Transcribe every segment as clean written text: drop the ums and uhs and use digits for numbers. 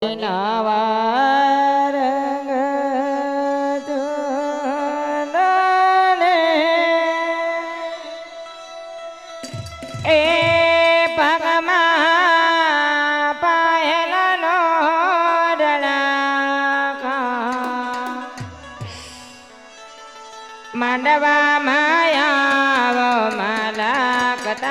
નવા રંગ ચૂંદને એ પગમાં પાયલનો ડળાકા માંડવા માયાવો મલકતા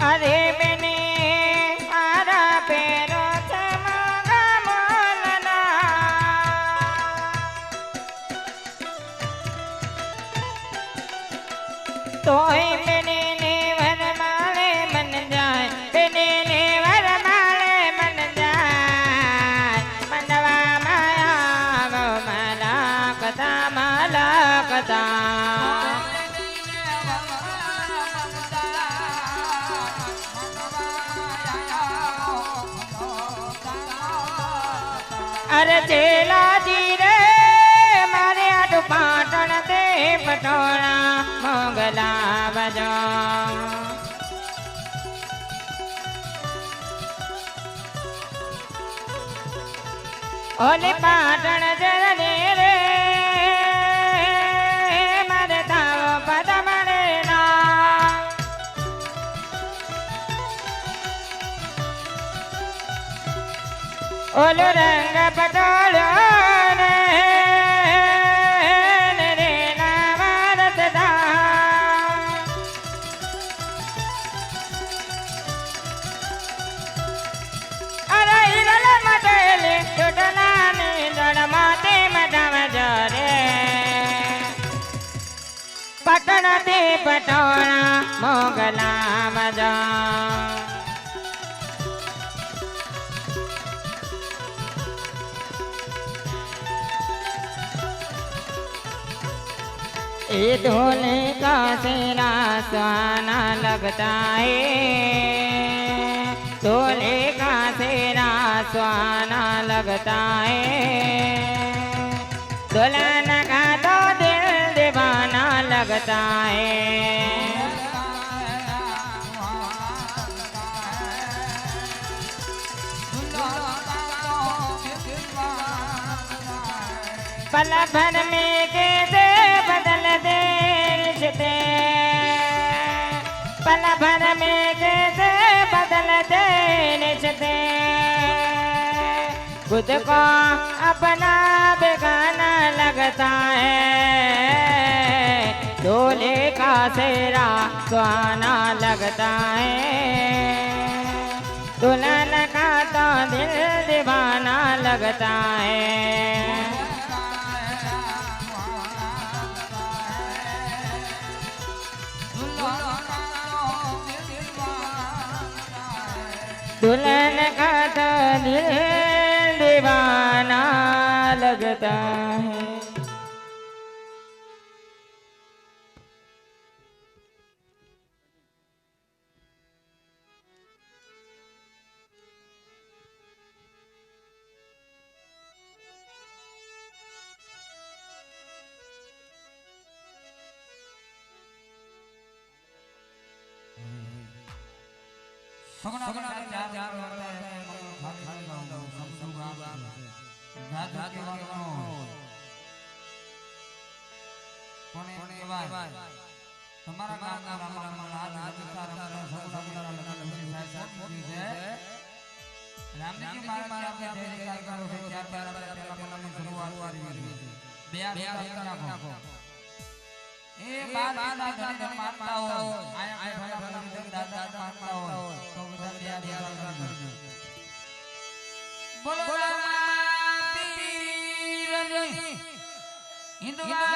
અરે બેને મારા પેરો છે મારા મોલના તોય બેને ને વરમાળે મન જાય બેને ને વરમાળે મન જાય મંડવા માયા મલકતા અરે ચેલાજી રે મારે આટુ પાટણ તે પટોળા મોગલા બજો ઓલે પાટણ જરને રે મારે તાવો પદ મળે ના ઓલો રંગ પટોળો ને રે ના વારસદા અરે ઈરલ મટેલી ચૂંટલાની દળમાતે મટાવ જરે પટણથી પટોળા મોગલા મજા ये ढोले का सेरा सुहाना लगता है ढोले का सेरा सुहाना लगता है दुल्हन का तो दिल दीवाना लगता है पल भर में कैसे बदल दे रिश्ते पल भर में कैसे बदल दे रिश्ते खुद को अपना बेगाना लगता है दूल्हे का सेहरा सुहाना लगता है दुल्हन का तो दिल दीवाना लगता है दुल्हन का तो दिल दीवाना लगता है સગુણા ચાર ચાર વાળા ખાલી ગાઉં સમસુગા જાત કેવાનો કોને કહેવાય તમારા ગામના રામમાં આજ વિસ્તાર સગુણા લખી છે રામજી મહારાજ આપણે જય જયકાર કરો છો ચાર ચાર પેલા પેલાની શરૂઆત કરી બે બે નાખો એ બાદ ધણી માનતા હોય આયા આયા દાદા માનતા હોય તો બધા બે કરજો બોલો બોલો પીરજી હિન્દુઆ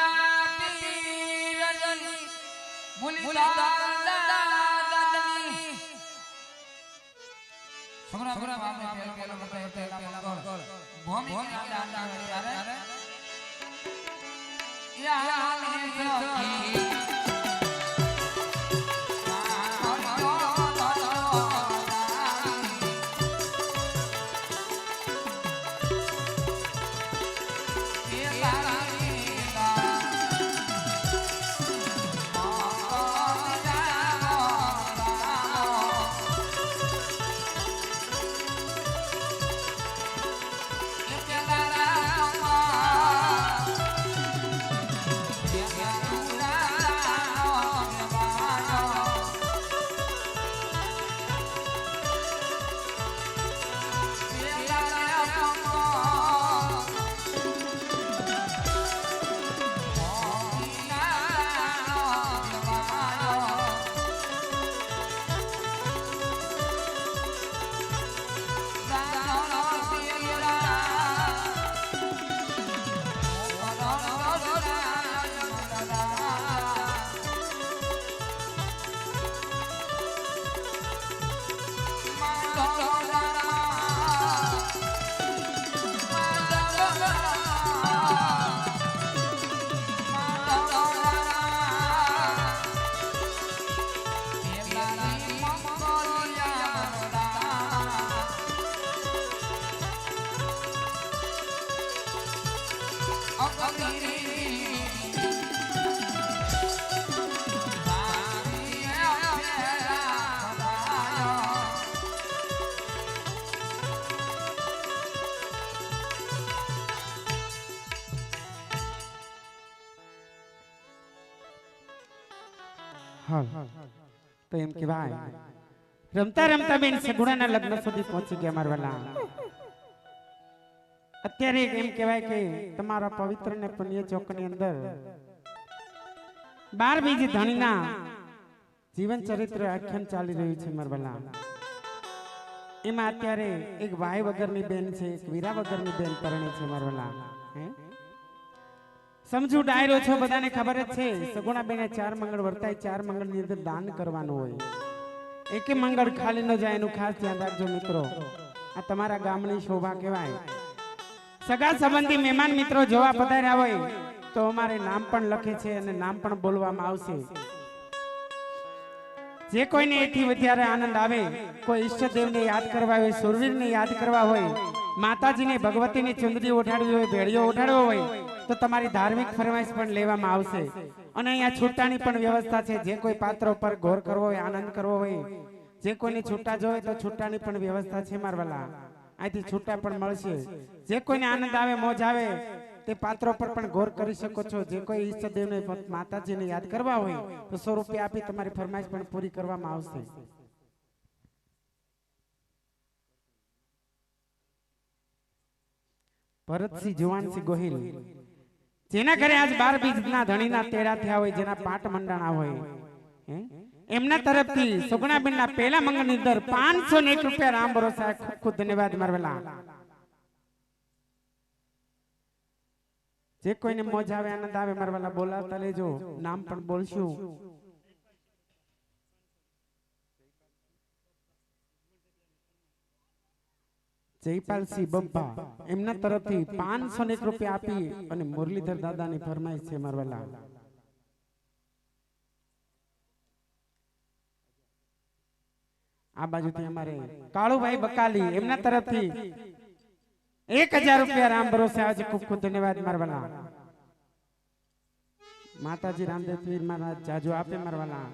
પીરજી મુલી દાદાની સમરા સમરા બાપને પેલો પેલા ગોળ ભૂમિ દાદા ત્યારે યા ને સખી હા તો એમ કહેવાય રમતા રમતા બેન સગુણાના લગ્ન સુધી પહોંચી ગયા મારા વાલા. અત્યારે એમ કહેવાય કે તમારા પવિત્ર ને પુણ્ય ચોકની અંદર 12 બીજી ધણીના જીવન ચરિત્ર આખ્યાન ચાલી રહ્યું છે મારા વાલા. એમાં અત્યારે એક વાય વગરની બેન છે, એક વીરા વગરની બેન પરણે છે મારા વાલા. સમજુ ડાયરો છો, બધાને ખબર જ છે. સગુણા બેને 4 મંગળ વર્તાય, 4 મંગળ ની અંદર દાન કરવાનું હોય. એકે મંગળ ખાલી ન જાય એનું ખાસ ધ્યાન રાખજો મિત્રો. આ તમારા ગામની શોભા કહેવાય. સગા સંબંધી મહેમાન મિત્રો જોવા પધાર્યા હોય તો અમારે નામ પણ લખે છે અને નામ પણ બોલવામાં આવશે. જે કોઈને એથી વધારે આનંદ આવે, કોઈ ઈષ્ટદેવને યાદ કરવા હોય, સુરવીરને યાદ કરવા હોય, માતાજીને ભગવતીની ચુંદડી ઓઢાડવી હોય, ભેળીઓ ઓઢાડવો હોય તો તમારી ધાર્મિક ફરમાઈશ પણ લેવામાં આવશે. અને અહીંયા છૂટાની પણ વ્યવસ્થા છે. જે કોઈ પાત્ર ઉપર ગોર કરવો હોય, આનંદ કરવો હોય, જે કોઈને છૂટા જોવે તો છૂટાની પણ વ્યવસ્થા છે મારવાલા. અહીંથી છૂટા પણ મળશે. જે કોઈને આનંદ આવે, મોજ આવે તે પાત્રો પર પણ ગોર કરી શકો છો. જે કોઈ ઈષ્ટદેવને માતાજીને યાદ કરવા હોય તો 100 રૂપિયા આપી તમારી ફરમાઈશ પણ પૂરી કરવામાં આવશે. ભરતસિંહ જુવાનસિંહ ગોહિલ, જેના ઘરે આજ 12 બીજના ધણીના તેડા થયા હોય, જેના પાટ મંડાણા હોય, એમના તરફથી સુગુણાબેનના પહેલા મંગળની અંદર 501 રૂપિયા રામ ભરોસા. ખૂબ ખૂબ ધન્યવાદ મારવાલા. જે કોઈને મોજ આવે, આનંદ આવે મારવાલા બોલાવતા લેજો. નામ પણ બોલશું. જયપાલસિંહ બબ્બા, એમના તરફથી 501 રૂપિયા આપી અને મુરલીધર દાદાની ફરમાઈશ છે મારવાલા. આ બાજુથી અમારે કાળુભાઈ બકાલી, એમના તરફથી 1000 રૂપિયા રામ ભરોસે આવે છે. ખૂબ ખૂબ ધન્યવાદ મારવાલા. માતાજી રામદેવ પીર મહારાજ જાજો આપે મારવાલા.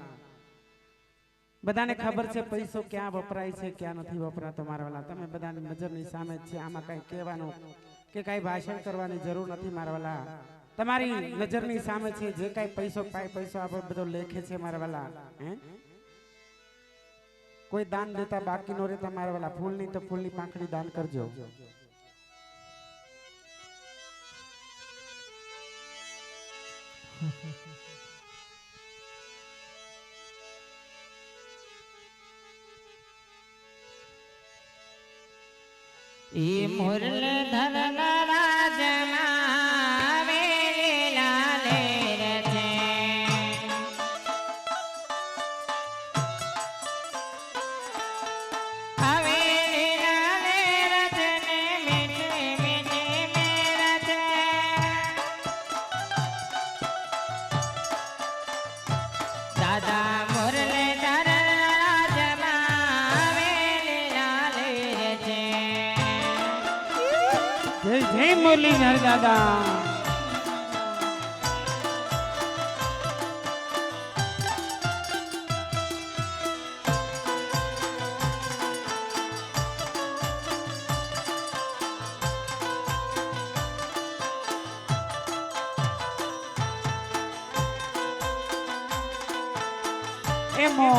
બધાને ખબર છે પૈસો ક્યાં વપરાય છે, ક્યાં નથી વપરાતો મારવાલા. તમે બધાની નજરની સામે જ છે. આમાં કઈ કહેવાનું કે કઈ ભાષણ કરવાની જરૂર નથી મારવાલા. તમારી નજરની સામે છે. જે કઈ પૈસો પાય, પૈસો આપણે બધો લેખે છે મારવાલા. કોઈ દાન દેતા બાકી નો રહેતા મારવાલા. ફૂલની તો ફૂલની પાંખડી દાન કરજો. ઈ મુરલીધર રાજમાં વેલીલા લેર છે. વેલીલા લેર છે ને મીઠી મીઠી મેર છે. દાદા મુરલીધર રાજમાં વેલીલા લેર છે. જય જય મુરલીધર દાદા. એમો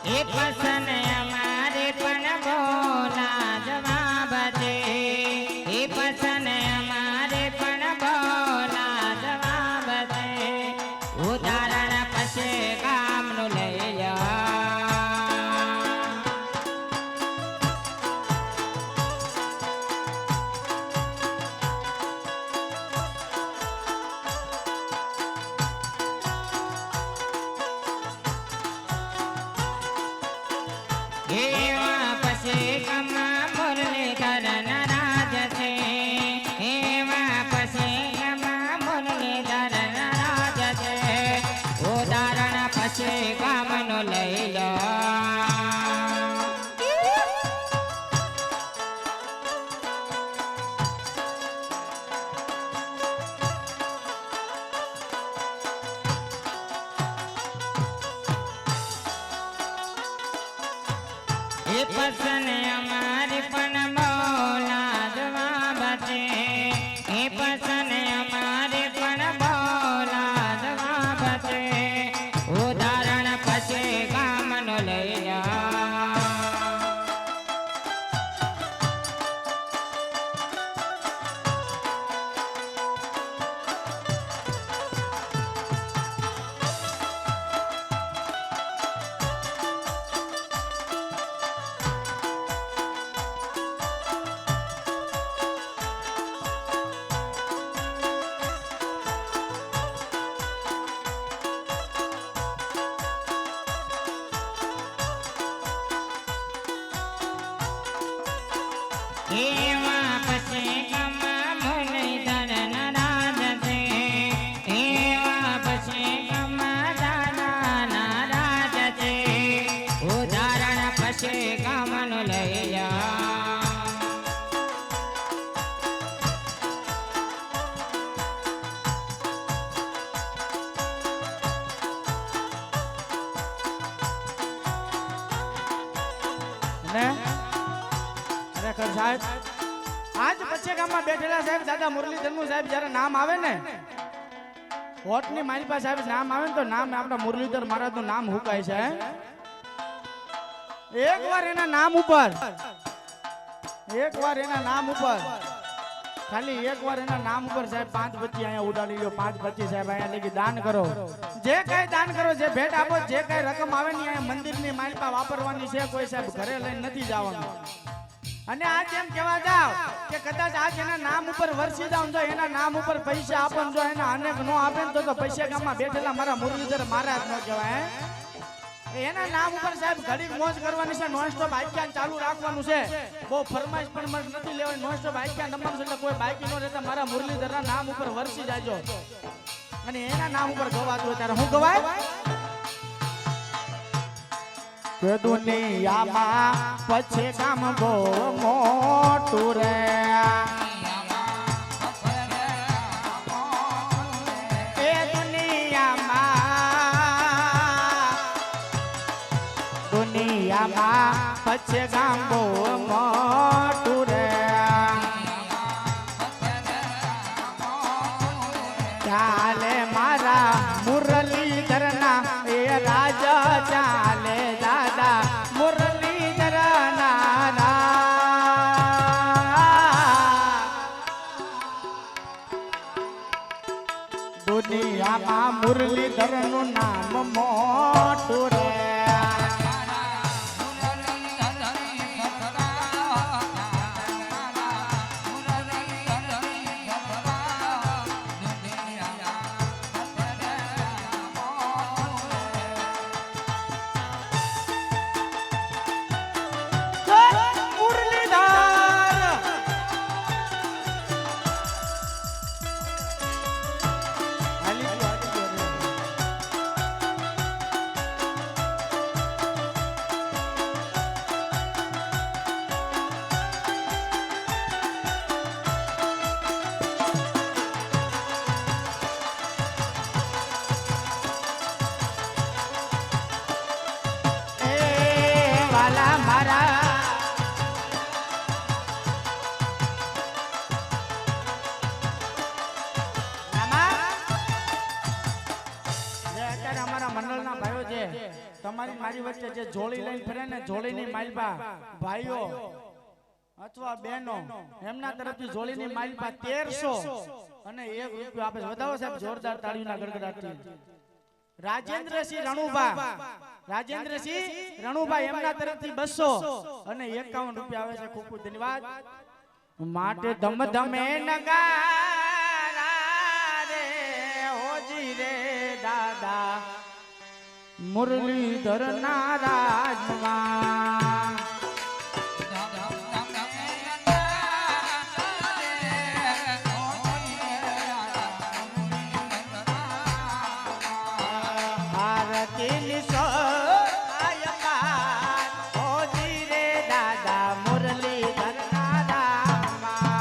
એ પસંદ અમારે પણ બોલા જવાબ છે. એ પસંદ અમારે પણ બોલા જવાબ છે. ઉદાહરણ પછી કામનું લઈ લો. એવા પછી કમા મુરલીધર નારાજ છે. એવા પછી કમા મુરલીધર નારાજ છે. ઉદાહરણ પછી કામનું લઈ લો. એ પસંદ અમારી પણ બોલા જવાબ છે. એ પસંદ એવા પછી ગામમાં મુરલીધર નારાજ છે એવા પછી ગામમાં દાદા નારાજ છે ઉદાહરણ પછી ગામનું લઈ જા ખરેખર સાહેબ આજ પછી ગામમાં બેઠેલા સાહેબ દાદા મુરલીધરનું સાહેબ જ્યારે નામ આવે ને હોટની માલપા સાહેબ નામ આવે ને તો નામ આપણા મુરલીધર મહારાજનું નામ હુકાય છે એકવાર એના નામ ઉપર ખાલી એકવાર એના નામ ઉપર સાહેબ 5 બત્તી અહીંયા ઉડાડી લ્યો 5 બત્તી સાહેબ અહીંયા લગી દાન કરો જે કઈ દાન કરો જે ભેટ આપો જે કઈ રકમ આવે ને અહીંયા મંદિરની માલપા વાપરવાની છે કોઈ સાહેબ ઘરે લઈને નથી જવાનું અને આજ એમ કહેવા જાવ કે કદાચ આજ એના નામ ઉપર વરસી જાવ જો એના નામ ઉપર પૈસા આપો જો એના અનેક નો આપે તો પૈસા ગામમાં બેઠેલા મારા મુરલીધર મહારાજ નો કહેવાય એના નામ ઉપર સાહેબ ઘડીક મોજ કરવાની છે નોન સ્ટોપ આખ્યાન ચાલુ રાખવાનું છે બહુ ફરમાઈશ પણ નથી લેવાની નોન સ્ટોપ આખ્યાન નંબર એટલે કોઈ બાકી નો રહેતા મારા મુરલીધરના નામ ઉપર વરસી જાજો અને એના નામ ઉપર ગવાતું હોય ત્યારે હું ગવાય કે દુનિયામાં પછી કામ બહુ મોટું રે એ દુનિયામાં પછી કામ બહુ મોટું રે ચાલે મારા મુરલીધરના એ રાજા ચાલે દાદા મુરલીધરના દુનિયામાં મુરલીધરનું નામ મોટું રે તમારી મારી વચ્ચે જે જોડી લઈને ફરે ને જોડીની માલપા ભાઈઓ અથવા બહેનો એમના તરફથી જોડીની માલપા 1300 અને 1 રૂપિયો આપે વધાવો સાહેબ જોરદાર તાળીઓના ગડગડાટથી રાજેન્દ્રસિંહ રણુભા એમના તરફથી 200 અને 51 રૂપિયા આવે છે ખૂબ ખૂબ ધન્યવાદ માટે ધમ ધમે નગારા રે હોજી રે દાદા મુરલીધર નારાજમાં આરતીની સોયમાં હોજી રે દાદા મુરલીધર નારાજમાં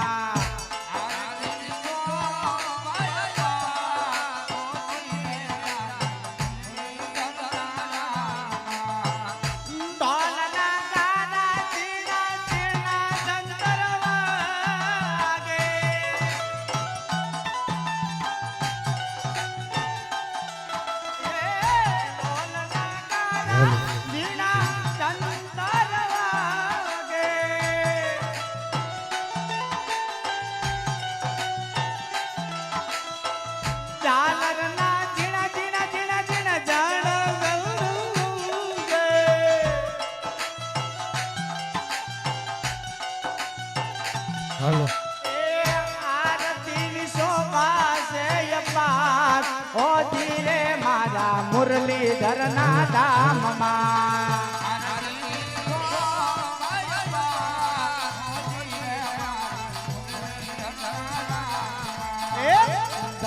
મુરલીધર ના ધામમાં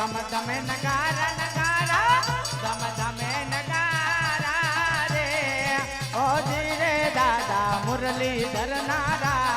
ધમ ધમે નગારા નગારા ધમ ધમે નગારા રે ઓ ધીરે દાદા મુરલીધર નારા